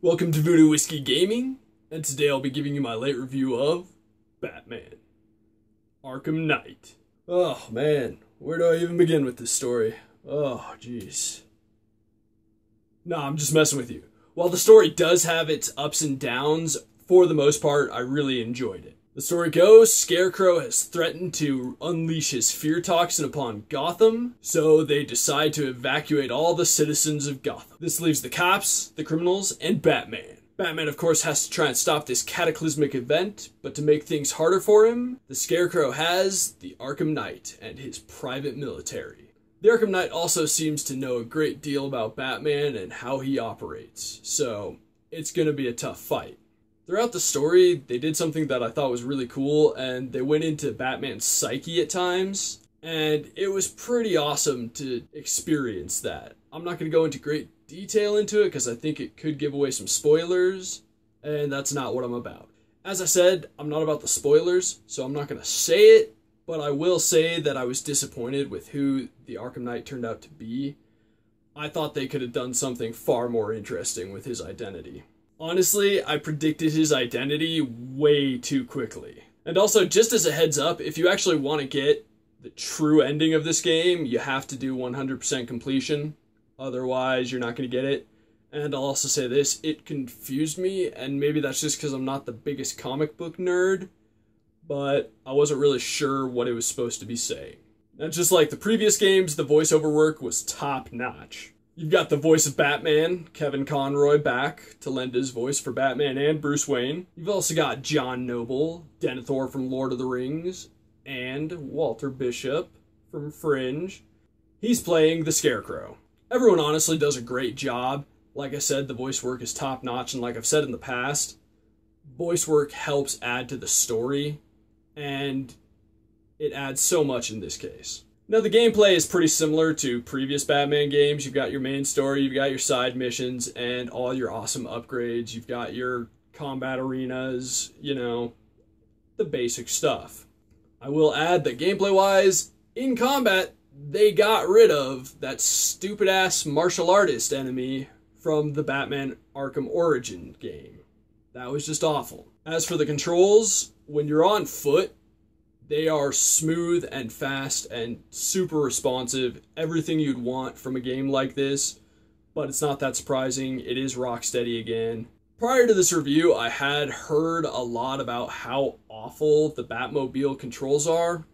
Welcome to Voodoo Whiskey Gaming, and today I'll be giving you my late review of Batman: Arkham Knight. Oh man, where do I even begin with this story? Oh jeez. Nah, I'm just messing with you. While the story does have its ups and downs, for the most part, I really enjoyed it. The story goes, Scarecrow has threatened to unleash his fear toxin upon Gotham, so they decide to evacuate all the citizens of Gotham. This leaves the cops, the criminals, and Batman. Batman, of course, has to try and stop this cataclysmic event, but to make things harder for him, the Scarecrow has the Arkham Knight and his private military. The Arkham Knight also seems to know a great deal about Batman and how he operates, so it's gonna be a tough fight. Throughout the story, they did something that I thought was really cool, and they went into Batman's psyche at times, and it was pretty awesome to experience that. I'm not going to go into great detail into it because I think it could give away some spoilers, and that's not what I'm about. As I said, I'm not about the spoilers, so I'm not going to say it, but I will say that I was disappointed with who the Arkham Knight turned out to be. I thought they could have done something far more interesting with his identity. Honestly, I predicted his identity way too quickly. And also, just as a heads up, if you actually want to get the true ending of this game, you have to do 100% completion. Otherwise, you're not going to get it. And I'll also say this, it confused me, and maybe that's just because I'm not the biggest comic book nerd, but I wasn't really sure what it was supposed to be saying. And just like the previous games, the voiceover work was top-notch. You've got the voice of Batman, Kevin Conroy, back to lend his voice for Batman and Bruce Wayne. You've also got John Noble, Denethor from Lord of the Rings, and Walter Bishop from Fringe. He's playing the Scarecrow. Everyone honestly does a great job. Like I said, the voice work is top-notch, and like I've said in the past, voice work helps add to the story, and it adds so much in this case. Now, the gameplay is pretty similar to previous Batman games. You've got your main story, you've got your side missions, and all your awesome upgrades. You've got your combat arenas, you know, the basic stuff. I will add that gameplay-wise, in combat, they got rid of that stupid-ass martial artist enemy from the Batman Arkham Origin game. That was just awful. As for the controls, when you're on foot, they are smooth and fast and super responsive, everything you'd want from a game like this, but it's not that surprising, it is Rocksteady again. Prior to this review, I had heard a lot about how awful the Batmobile controls are,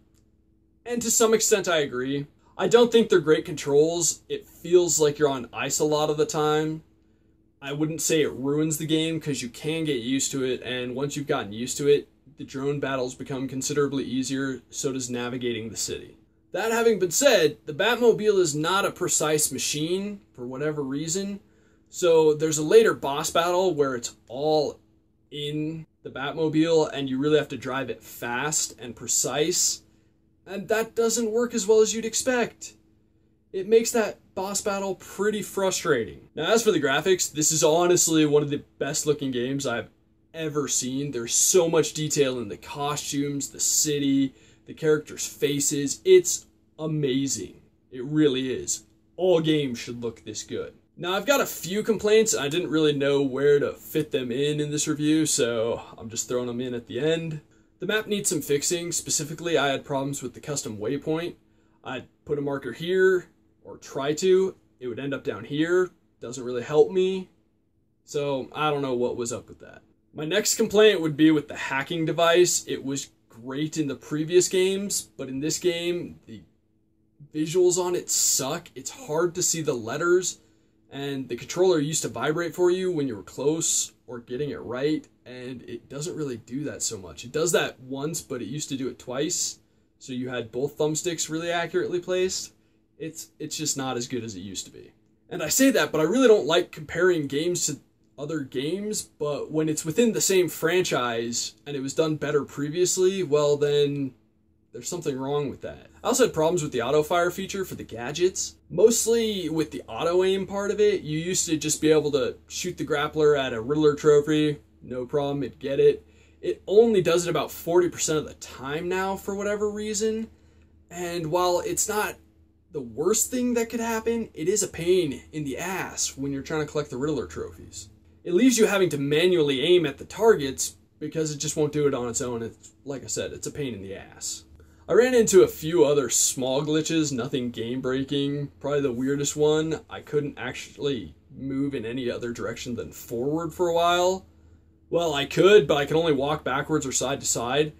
and to some extent I agree. I don't think they're great controls, it feels like you're on ice a lot of the time. I wouldn't say it ruins the game, because you can get used to it, and once you've gotten used to it, the drone battles become considerably easier, so does navigating the city. That having been said, the Batmobile is not a precise machine, for whatever reason, so there's a later boss battle where it's all in the Batmobile, and you really have to drive it fast and precise, and that doesn't work as well as you'd expect. It makes that boss battle pretty frustrating. Now, as for the graphics, this is honestly one of the best looking games I've ever seen. There's so much detail in the costumes, the city, the characters' faces. It's amazing. It really is. All games should look this good. Now, I've got a few complaints. I didn't really know where to fit them in this review, so I'm just throwing them in at the end. The map needs some fixing. Specifically, I had problems with the custom waypoint. I'd put a marker here, or try to. It would end up down here. Doesn't really help me. So, I don't know what was up with that. My next complaint would be with the hacking device. It was great in the previous games, but in this game, the visuals on it suck. It's hard to see the letters, and the controller used to vibrate for you when you were close or getting it right, and it doesn't really do that so much. It does that once, but it used to do it twice, so you had both thumbsticks really accurately placed. It's just not as good as it used to be. And I say that, but I really don't like comparing games to other games, but when it's within the same franchise and it was done better previously, well then there's something wrong with that. I also had problems with the auto fire feature for the gadgets. Mostly with the auto aim part of it, you used to just be able to shoot the grappler at a Riddler trophy, no problem, it'd get it. It only does it about 40% of the time now for whatever reason, and while it's not the worst thing that could happen, it is a pain in the ass when you're trying to collect the Riddler trophies. it leaves you having to manually aim at the targets because it just won't do it on its own. It's, like I said, it's a pain in the ass. I ran into a few other small glitches, nothing game-breaking. Probably the weirdest one, I couldn't actually move in any other direction than forward for a while. Well, I could, but I could only walk backwards or side to side.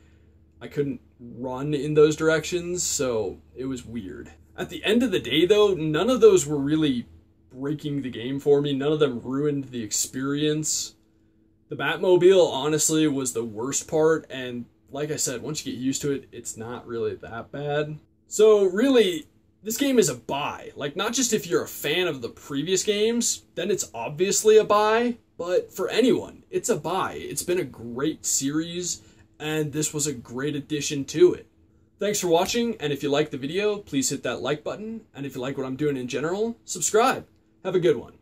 I couldn't run in those directions, so it was weird. At the end of the day, though, none of those were really breaking the game for me. None of them ruined the experience. The Batmobile, honestly, was the worst part, and like I said, once you get used to it, it's not really that bad. So really, this game is a buy. Like, not just if you're a fan of the previous games, then it's obviously a buy, but for anyone, it's a buy. It's been a great series, and this was a great addition to it. Thanks for watching, and if you liked the video, please hit that like button, and if you like what I'm doing in general, subscribe. Have a good one.